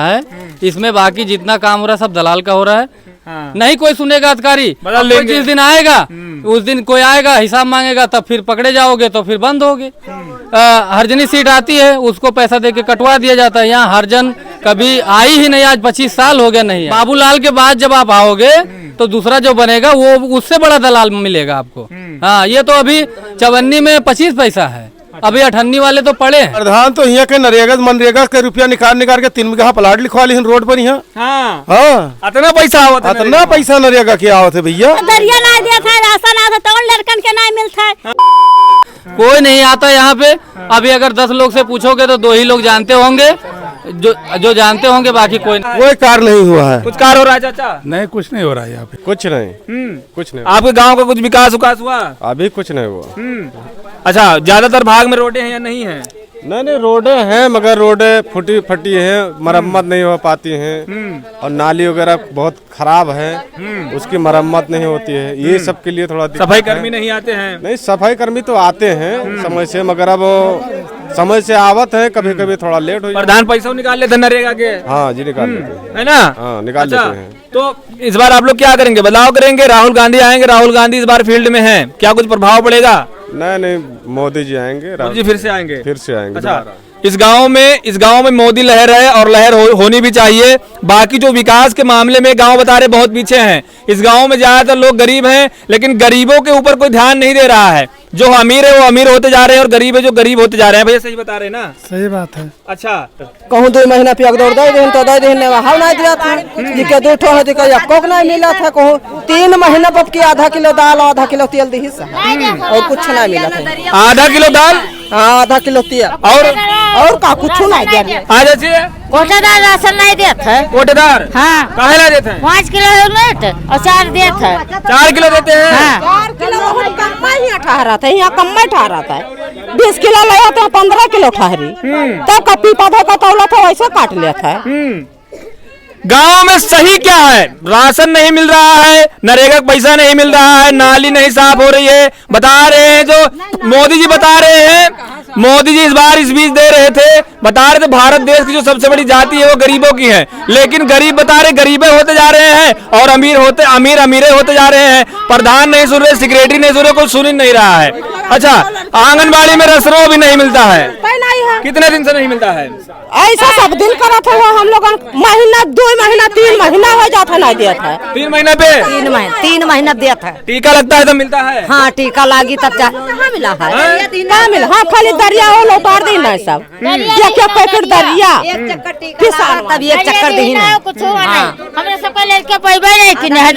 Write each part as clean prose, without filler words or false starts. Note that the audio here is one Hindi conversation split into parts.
है। इसमें बाकी जितना काम हो रहा है सब दलाल का हो रहा है। हाँ। नहीं कोई सुनेगा अधिकारी, जिस दिन आएगा उस दिन कोई आएगा हिसाब मांगेगा, तब फिर पकड़े जाओगे तो फिर बंद होगे। हरजनी सीट आती है उसको पैसा दे के कटवा दिया जाता है। यहाँ हरजन कभी आई ही नहीं, आज 25 साल हो गया नहीं। बाबूलाल के बाद जब आप आओगे तो दूसरा जो बनेगा वो उससे बड़ा दलाल मिलेगा आपको। हाँ, ये तो अभी चवन्नी में 25 पैसा है, अभी 98 वाले तो पड़े हैं। प्रधान तो यहाँ के नरेगा मनरेगा के रुपया निकाल के 3 बीघा प्लाट लिखवा ली रोड पर यहाँ। हाँ, हाँ। इतना पैसा आवत है, इतना पैसा नरेगा के आवत है भैया। दरिया नहीं देता है, राशन आता तो लड़कन के नहीं मिलता है। कोई नहीं आता यहाँ पे। अभी अगर 10 लोग से पूछोगे तो 2 ही लोग जानते होंगे, जो जानते होंगे, बाकी कोई कार्य नहीं हुआ है। कुछ कार्य हो रहा है चाचा? नहीं, कुछ नहीं हो रहा है यहाँ पे, कुछ नहीं। कुछ नहीं। आपके गांव का कुछ विकास हुआ? अभी कुछ नहीं हुआ। अच्छा, ज्यादातर भाग में रोडें हैं या नहीं है? नहीं, रोडें हैं मगर रोडें फटी फटी हैं, मरम्मत नहीं हो पाती हैं, और नाली वगैरह बहुत खराब है, उसकी मरम्मत नहीं होती है। ये सब के लिए थोड़ा सफाई कर्मी नहीं आते हैं? नहीं, सफाई कर्मी तो आते हैं समय से, मगर अब समय से आवत है, कभी कभी थोड़ा लेट हो। प्रधान पैसा निकाल लेते नरेगा के? हाँ जी, निकाल लेते है ना? हाँ, निकाल लेते हैं। तो इस बार आप लोग क्या करेंगे, बदलाव करेंगे? राहुल गांधी आएंगे, राहुल गांधी इस बार फील्ड में हैं, क्या कुछ प्रभाव पड़ेगा? नहीं, मोदी जी आएंगे, मोदी जी फिर से आएंगे? फिर से आएंगे। अच्छा, इस गांव में मोदी लहर है और लहर होनी भी चाहिए। बाकी जो विकास के मामले में गांव बता रहे बहुत पीछे हैं। इस गांव में ज्यादातर लोग गरीब हैं, लेकिन गरीबों के ऊपर कोई ध्यान नहीं दे रहा है। जो अमीर है वो अमीर होते जा रहे हैं और गरीब है जो गरीब होते जा रहे हैं। भैया सही बता रहे हैं ना? सही बात है। अच्छा, कहूँ 2 महीना पे दौड़ दे तो दे देने हाउ नहीं दिया था, जिके 2 ठो है जिके एको नहीं मिला था। कहूँ 3 महीना पर की आधा किलो दाल, आधा किलो तेल दी और कुछ नहीं मिला था। आधा किलो दाल, हाँ, आधा किलो तेल और का कुछ नहीं दिया। आज कोटेदार राशन नहीं देता है। कोटेदार? हाँ। काहे ना देते हैं? 5 किलो यूनिट और 4 देता है। 4 किलो देते हैं? हाँ। 4 किलो कम ही ठहरा था, यहाँ कम ही ठहरा था। 20 किलो लाया तो 15 किलो ठहरी, तो कपी पौधा का तौला था वैसे काट लिया था। गांव में सही क्या है? राशन नहीं मिल रहा है, नरेगा पैसा नहीं मिल रहा है, नाली नहीं साफ हो रही है। बता रहे हैं जो मोदी जी बता रहे हैं, मोदी जी इस बार इस बीच दे रहे थे, बता रहे थे भारत देश की जो सबसे बड़ी जाति है वो गरीबों की है, लेकिन गरीब बता रहे गरीबे होते जा रहे हैं और अमीर अमीरे होते जा रहे हैं। प्रधान नहीं सुन रहे, सेक्रेटरी नहीं सुन रहे, कोई सुन ही नहीं रहा है। अच्छा, आंगनबाड़ी में राशन भी नहीं मिलता है? कितने दिन से नहीं मिलता है? ऐसा सब दिन करा था हम लोग, महीना 2 महीना 3 महीना हो जाता नहीं दिया था। 3 महीना पे? 3 महीना दिया था। टीका लगता है तो मिलता है? हाँ, टीका लागी तब कहाँ मिला है? कहाँ मिला? हाँ, खाली दरिया हो लौटार दी ना सब, क्या पैकेट दरिया तब एक चक्कर दी ना कुछ हुआ नहीं। हमने सबको लेके पैबे नहीं कि नहीं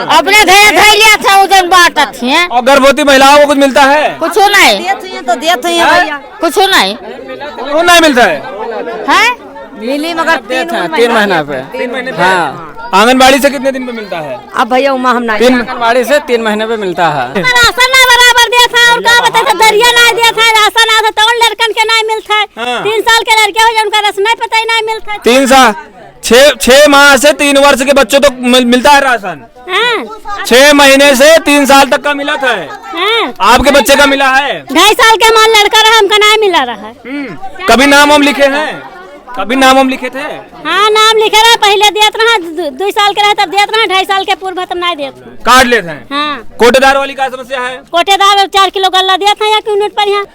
अपने घर धर लिया था उधर बात थी। और गर्भवती महिलाओं को कुछ मिलता है? कुछ नहीं तो देते हैं, कुछ नहीं मिलता है। मिली मगर 3 महीना पे। 3 महीने पे? हाँ। आंगनबाड़ी से कितने दिन पे मिलता है? अब भैया उमा हम नहीं, आंगनबाड़ी से 3 महीने पे मिलता है। राशन ना बराबर दिया था, उनका बता था दरिया नहीं दिया था, राशन आता तो लड़कन के नहीं मिलता है। 3 साल के लड़के हो जाए उनका राशन नहीं पता ही नहीं मिलता है। 3 साल 6 माह से 3 वर्ष के बच्चों तो मिलता है राशन? 6 महीने से 3 साल तक का मिला था। आपके बच्चे का मिला है? 2.5 साल के मान लड़का रहा, हमका नहीं मिला रहा है। कभी नाम हम लिखे हैं? कभी नाम हम लिखे थे? हाँ, नाम लिखे रहा, पहले दिया रहा, 2 साल के रहे तब दिया रहा, 2.5 साल के पूर्व तब नहीं दिया था। काट लेते हैं? हाँ। कोटेदार वाली क्या समस्या है? कोटेदार 4 किलो गल्ला दिया था या यूनिट पर। यहाँ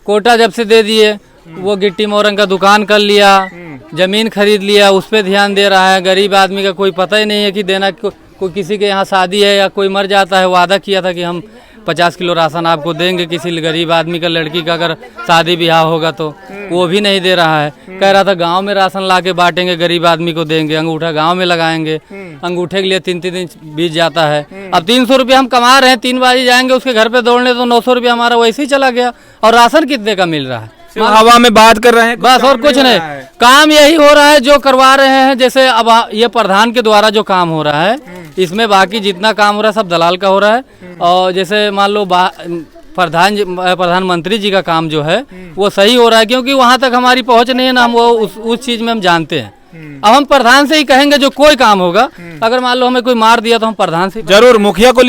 कोटा जब से दे दिए, वो गिट्टी मोरंग का दुकान कर लिया, जमीन खरीद लिया, उस पे ध्यान दे रहा है। गरीब आदमी का कोई पता ही नहीं है कि देना। कोई किसी के यहाँ शादी है या कोई मर जाता है, वादा किया था कि हम 50 किलो राशन आपको देंगे, किसी गरीब आदमी का लड़की का अगर शादी ब्याह होगा तो वो भी नहीं दे रहा है। कह रहा था गांव में राशन ला के बांटेंगे, गरीब आदमी को देंगे, अंगूठा गांव में लगाएंगे। अंगूठे के लिए 3-3 दिन बीत जाता है। अब 300 रुपया हम कमा रहे हैं, 3 बाजी जाएंगे उसके घर पे दौड़ने तो 900 रुपया हमारा वैसे ही चला गया। और राशन कितने का मिल रहा है? हवा में बात कर रहे हैं बस, और कुछ नहीं। काम यही हो रहा है जो करवा रहे हैं। जैसे अब ये प्रधान के द्वारा जो काम हो रहा है, इसमें बाकी जितना काम हो रहा है सब दलाल का हो रहा है। और जैसे मान लो प्रधानमंत्री जी का काम जो है वो सही हो रहा है, क्योंकि वहाँ तक हमारी पहुँच नहीं है ना, हम वो उस चीज़ में हम जानते हैं। अब हम प्रधान से ही कहेंगे जो कोई काम होगा, अगर मान लो हमें कोई मार दिया तो हम प्रधान से जरूर मुखिया को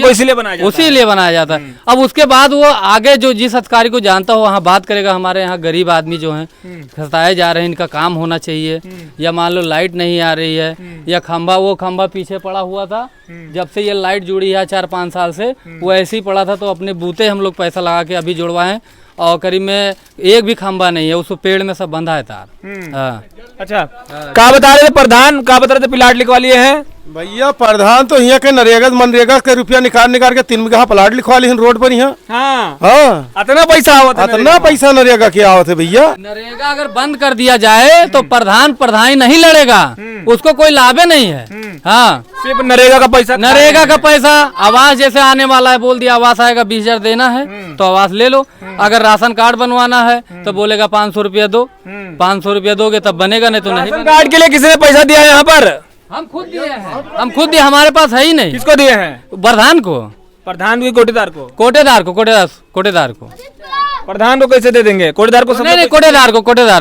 इसीलिए बनाया जाता उसी लिए बनाया जाता है। अब उसके बाद वो आगे जो जिस अधिकारी को जानता हो वहाँ बात करेगा। हमारे यहाँ गरीब आदमी जो हैं खसाए जा रहे हैं, इनका काम होना चाहिए, या मान लो लाइट नहीं आ रही है, या वो खंभा पीछे पड़ा हुआ था, जब से ये लाइट जुड़ी है 4-5 साल से वो ऐसे ही पड़ा था, तो अपने बूते हम लोग पैसा लगा के अभी जुड़वाए, और करीब में एक भी खंभा नहीं है, उसको पेड़ में सब बंधा है तार। हाँ। अच्छा, क्या बता रहे थे प्रधान, क्या बता रहे थे प्लाट लिखवा लिए हैं भैया? प्रधान तो यहाँ के नरेगा मनरेगा के रुपया निकाल के 3 बीघा प्लाट लिखवा ली रोड पर यहाँ। हाँ, हाँ, इतना पैसा आवत है, इतना पैसा नरेगा क्या आवत है भैया? नरेगा अगर बंद कर दिया जाए तो प्रधान नहीं लड़ेगा, उसको कोई लाभ नहीं है। हाँ, सिर्फ नरेगा का पैसा आवास जैसे आने वाला है, बोल दिया आवास आएगा 20,000 देना है तो आवास ले लो। अगर राशन कार्ड बनवाना है तो बोलेगा 500 रुपया दो, 500 रुपया दोगे तब बनेगा, नहीं तो नहीं। राशन कार्ड के लिए किसने पैसा दिया है यहाँ पर? हम खुद दिए हैं, हम खुद दिए, हमारे पास है ही नहीं। किसको दिए हैं? प्रधान को, कोटेदार को। कोटेदार को। प्रधान को कैसे दे देंगे? कोटेदार को नहीं, कोटेदार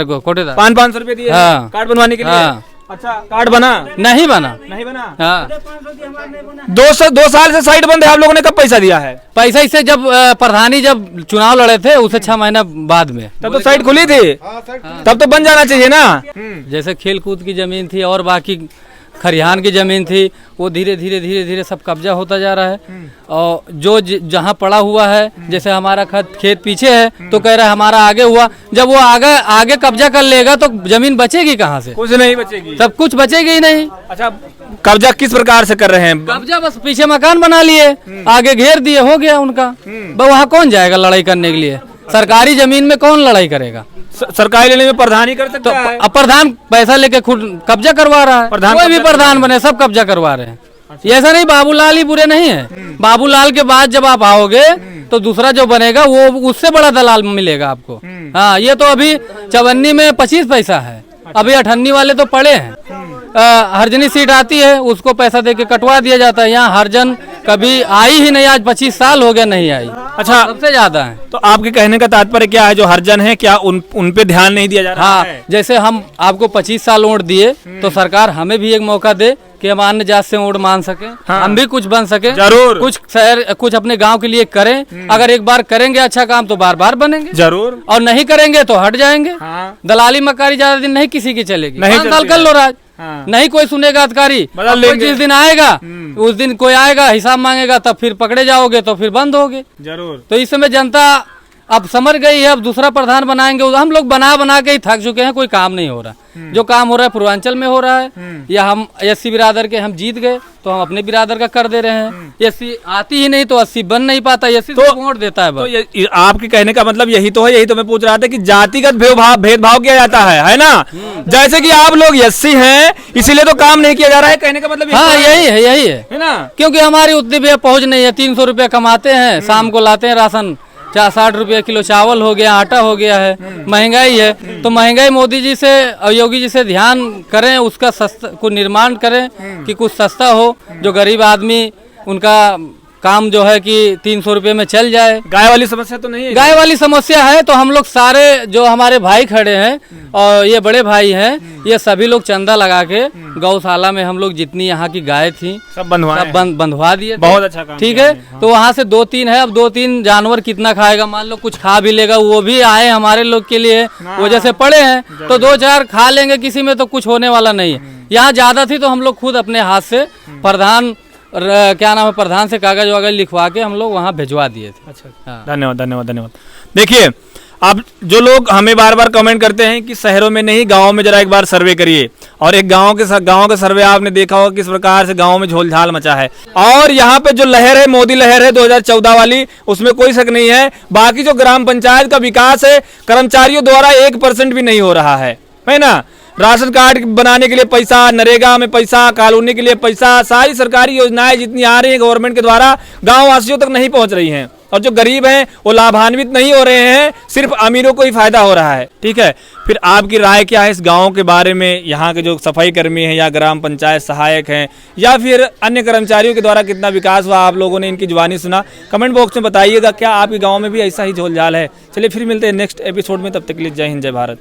को 500 रुपए दिए हाँ। कार्ड बनवाने के लिए। हाँ। अच्छा, कार्ड बना? नहीं बना। हाँ। 2 साल से साइट बंद है, आप लोगों ने कब पैसा दिया है? पैसा इसे जब प्रधानी जब चुनाव लड़े थे उससे 6 महीना बाद में, तब तो साइट खुली थी, तब तो बन जाना चाहिए ना। जैसे खेल कूद की जमीन थी और बाकी खरिहान की जमीन थी, वो धीरे धीरे सब कब्जा होता जा रहा है। और जो जहाँ पड़ा हुआ है, जैसे हमारा खेत पीछे है तो कह रहा है हमारा आगे हुआ, जब वो आगे कब्जा कर लेगा तो जमीन बचेगी कहाँ से? कुछ नहीं बचेगी, सब कुछ बचेगी ही नहीं। अच्छा, कब्जा किस प्रकार से कर रहे हैं? कब्जा बस पीछे मकान बना लिए, आगे घेर दिए, हो गया उनका। वहाँ कौन जाएगा लड़ाई करने के लिए? सरकारी जमीन में कौन लड़ाई करेगा? सरकारी लेने में प्रधान ही कर सकता है। अब प्रधान पैसा लेके खुद कब्जा करवा रहा है। कोई भी प्रधान बने सब कब्जा करवा रहे हैं। ऐसा नहीं, बाबूलाल ही बुरे नहीं है। बाबूलाल के बाद जब आप आओगे तो दूसरा जो बनेगा वो उससे बड़ा दलाल मिलेगा आपको। हाँ, ये तो अभी चवन्नी में 25 पैसा है, अभी 98 वाले तो पड़े हैं। हरजनी सीट आती है उसको पैसा देके कटवा दिया जाता है। यहाँ हरजन कभी आई ही नहीं, आज 25 साल हो गया नहीं आई। अच्छा, सबसे ज्यादा है। तो आपके कहने का तात्पर्य क्या है, जो हरजन है क्या उन पे ध्यान नहीं दिया जा रहा हाँ, है? जैसे हम आपको 25 साल वोट दिए तो सरकार हमें भी एक मौका दे कि हम अन्य जात से वोट मान सके। हाँ। हम भी कुछ बन सके, जरूर कुछ अपने गांव के लिए करें। अगर एक बार करेंगे अच्छा काम तो बार बार बनेंगे, जरूर, और नहीं करेंगे तो हट जाएंगे। हाँ। दलाली मकारी ज्यादा दिन नहीं किसी की चलेगी। 5 साल कर लो राज। हाँ। नहीं कोई सुनेगा अधिकारी, जिस दिन आएगा उस दिन कोई आएगा हिसाब मांगेगा, तब फिर पकड़े जाओगे तो फिर बंद होगे। जरूर। तो इस समय जनता अब समझ गई है, अब दूसरा प्रधान बनाएंगे। हम लोग बना के ही थक चुके हैं, कोई काम नहीं हो रहा। जो काम हो रहा है पूर्वांचल में हो रहा है, या हम एससी बिरादर के हम जीत गए तो हम अपने बिरादर का कर दे रहे हैं। एससी आती ही नहीं तो 80 बन नहीं पाता, एससी तो वोट देता है बस। तो आपके कहने का मतलब यही तो है, यही तो मैं पूछ रहा था कि जातिगत भेदभाव किया जाता है ना? जैसे कि आप लोग एससी हैं इसीलिए तो काम नहीं किया जा रहा है, कहने का मतलब हाँ यही है ना? क्योंकि हमारी उतनी भी पहुँच नहीं है। 300 रुपया कमाते हैं, शाम को लाते हैं राशन, 60 रुपये किलो चावल हो गया, आटा हो गया है, महंगाई है। तो महंगाई मोदी जी से और योगी जी से ध्यान करें, उसका सस्ता को निर्माण करें कि कुछ सस्ता हो, जो गरीब आदमी उनका काम जो है कि 300 रुपये में चल जाए। गाय वाली समस्या तो नहीं है? गाय वाली समस्या है तो हम लोग सारे जो हमारे भाई खड़े हैं और ये बड़े भाई हैं, ये सभी लोग चंदा लगा के गौशाला में हम लोग जितनी यहाँ की गाय थी सब बंधवा दिए। बहुत अच्छा काम, ठीक है। हाँ। तो वहाँ से 2-3 है, अब 2-3 जानवर कितना खाएगा? मान लो कुछ खा भी लेगा, वो भी आए हमारे लोग के लिए वजह से पड़े हैं, तो 2-4 खा लेंगे, किसी में तो कुछ होने वाला नहीं है। यहाँ ज्यादा थी तो हम लोग खुद अपने हाथ से प्रधान प्रधान से कागज वागज लिखवा के हम लोग वहाँ भिजवा दिए थे। अच्छा, हाँ। धन्यवाद। देखिए, अब जो लोग हमें बार बार कमेंट करते हैं कि शहरों में नहीं गाँव में जरा एक बार सर्वे करिए, और एक गाँव के सर्वे आपने देखा होगा किस प्रकार से गाँव में झोलझाल मचा है। और यहाँ पे जो लहर है, मोदी लहर है 2014 वाली, उसमें कोई शक नहीं है। बाकी जो ग्राम पंचायत का विकास है कर्मचारियों द्वारा 1% भी नहीं हो रहा है ना? राशन कार्ड बनाने के लिए पैसा, नरेगा में पैसा, कॉलोनी के लिए पैसा, सारी सरकारी योजनाएं जितनी आ रही हैं गवर्नमेंट के द्वारा गांव वासियों तक नहीं पहुंच रही हैं, और जो गरीब हैं वो लाभान्वित नहीं हो रहे हैं, सिर्फ अमीरों को ही फायदा हो रहा है। ठीक है, फिर आपकी राय क्या है इस गांव के बारे में? यहाँ के जो सफाई कर्मी हैं या ग्राम पंचायत सहायक हैं या फिर अन्य कर्मचारियों के द्वारा कितना विकास हुआ, आप लोगों ने इनकी जुबानी सुना? कमेंट बॉक्स में बताइएगा, क्या आपके गाँव में भी ऐसा ही झोलझाल है? चलिए फिर मिलते हैं नेक्स्ट एपिसोड में, तब तक के लिए जय हिंद, जय भारत।